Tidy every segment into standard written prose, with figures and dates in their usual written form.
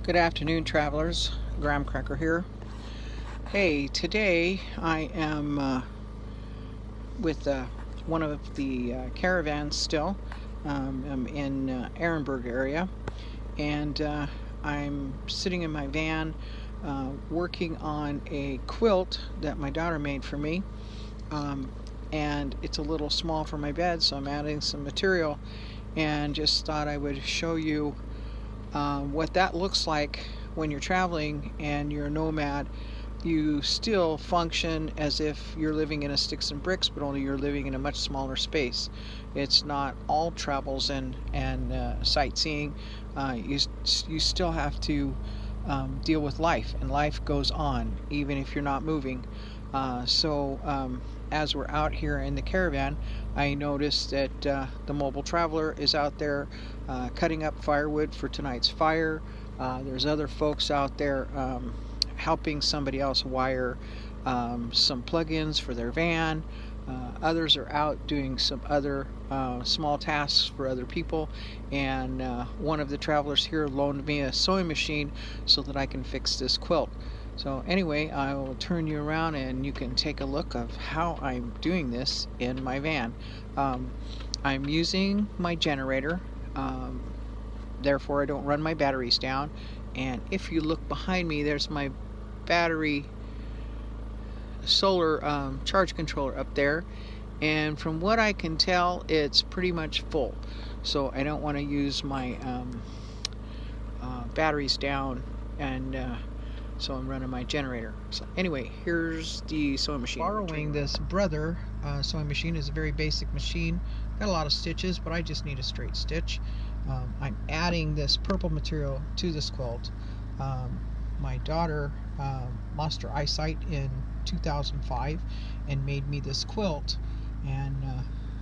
Good afternoon, travelers. Graham Cracker here. Hey, today I am with one of the caravans still. I'm in Ehrenberg area, and I'm sitting in my van working on a quilt that my daughter made for me. Um, and it's a little small for my bed, so I'm adding some material and just thought I would show you what that looks like when you're traveling and you're a nomad. You still function as if you're living in a sticks and bricks, but only you're living in a much smaller space. It's not all travels and sightseeing. You still have to deal with life, and life goes on even if you're not moving. As we're out here in the caravan, I noticed that the mobile traveler is out there cutting up firewood for tonight's fire. There's other folks out there helping somebody else wire some plug-ins for their van. Others are out doing some other small tasks for other people, and one of the travelers here loaned me a sewing machine so that I can fix this quilt. So anyway, I will turn you around and you can take a look of how I'm doing this in my van. Um, I'm using my generator, therefore I don't run my batteries down. And if you look behind me, there's my battery solar charge controller up there, and from what I can tell it's pretty much full, so I don't want to use my batteries down, and so I'm running my generator. So anyway, here's the sewing machine. Borrowing this Brother sewing machine. Is a very basic machine, got a lot of stitches, but I just need a straight stitch. I'm adding this purple material to this quilt. My daughter lost her eyesight in 2005 and made me this quilt, and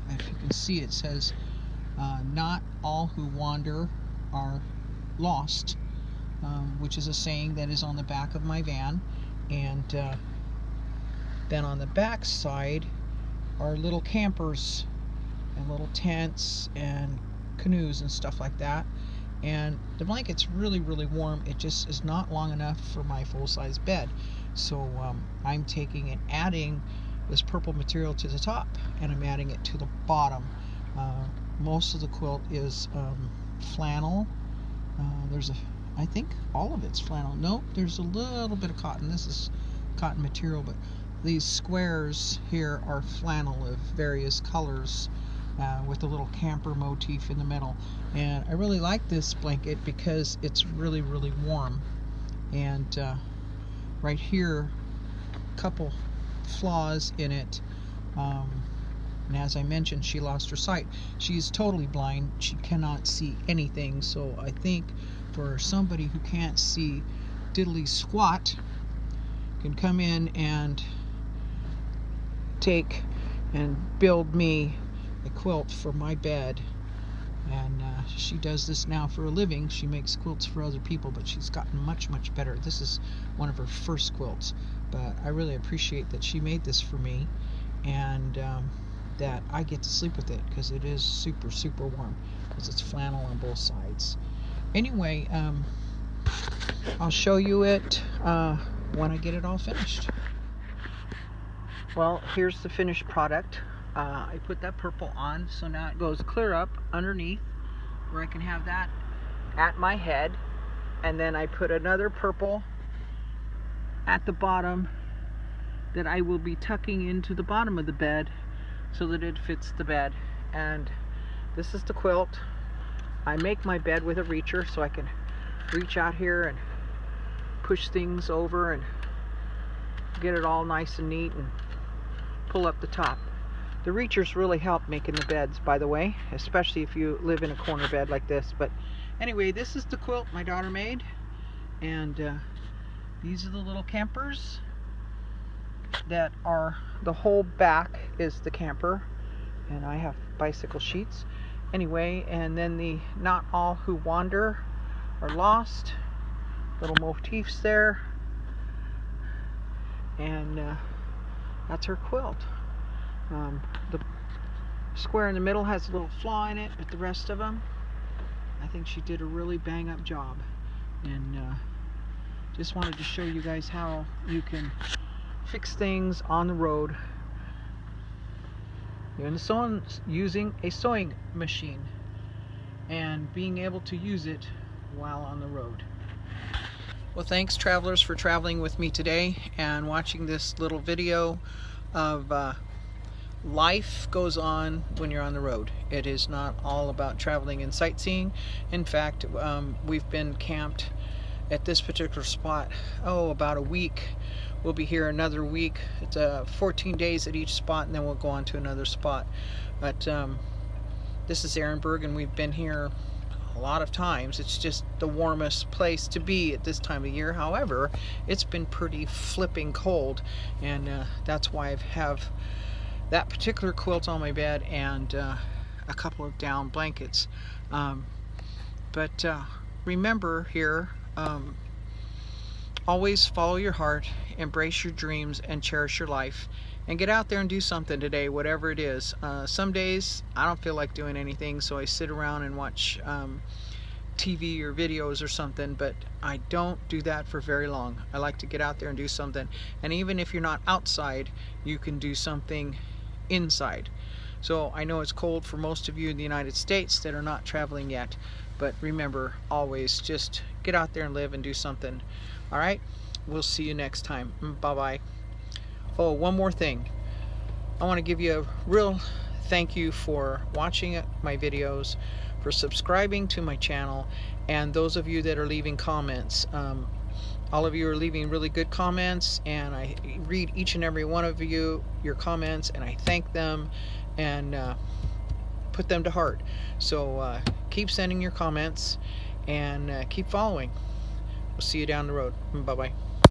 if you can see, it says not all who wander are lost, which is a saying that is on the back of my van. And then on the back side are little campers and little tents and canoes and stuff like that. And the blanket's really warm. It just is not long enough for my full-size bed, so I'm taking and adding this purple material to the top, and I'm adding it to the bottom. Most of the quilt is flannel. I think all of it's flannel. Nope, there's a little bit of cotton. This is cotton material, but these squares here are flannel of various colors, with a little camper motif in the middle. And I really like this blanket because it's really warm. And right here, a couple flaws in it. And as I mentioned, she lost her sight. She's totally blind. She cannot see anything. So I think for somebody who can't see diddly squat, can come in and take and build me a quilt for my bed. And she does this now for a living. She makes quilts for other people, but she's gotten much better. This is one of her first quilts, but I really appreciate that she made this for me, and that I get to sleep with it because it is super warm because it's flannel on both sides. Anyway, I'll show you it when I get it all finished. Well, here's the finished product. I put that purple on, so now it goes clear up underneath where I can have that at my head, and then I put another purple at the bottom that I will be tucking into the bottom of the bed so that it fits the bed. And this is the quilt. I make my bed with a reacher so I can reach out here and push things over and get it all nice and neat and pull up the top. The reachers really help making the beds, by the way, especially if you live in a corner bed like this. But anyway, this is the quilt my daughter made, and these are the little campers that are, the whole back is the camper, and I have bicycle sheets. Anyway, and then the not all who wander are lost, little motifs there, and that's her quilt. The square in the middle has a little flaw in it, but the rest of them, I think she did a really bang up job. And just wanted to show you guys how you can fix things on the road using a sewing machine and being able to use it while on the road. Well, thanks travelers for traveling with me today and watching this little video of life goes on when you're on the road. It is not all about traveling and sightseeing. In fact, we've been camped at this particular spot, about a week. We'll be here another week. It's 14 days at each spot, and then we'll go on to another spot. But this is Ehrenberg, and we've been here a lot of times. It's just the warmest place to be at this time of year. However, it's been pretty flipping cold, and that's why I have that particular quilt on my bed and a couple of down blankets. But remember here, always follow your heart, embrace your dreams, and cherish your life. And get out there and do something today, whatever it is. Some days I don't feel like doing anything, so I sit around and watch TV or videos or something, but I don't do that for very long. I like to get out there and do something. And even if you're not outside, you can do something inside. So I know it's cold for most of you in the United States that are not traveling yet, but remember, always just get out there and live and do something. All right, we'll see you next time. Bye-bye. Oh, one more thing. I want to give you a real thank you for watching my videos, for subscribing to my channel, and those of you that are leaving comments. All of you are leaving really good comments, and I read each and every one of you, your comments, and I thank them and put them to heart. So keep sending your comments and keep following. We'll see you down the road. Bye-bye.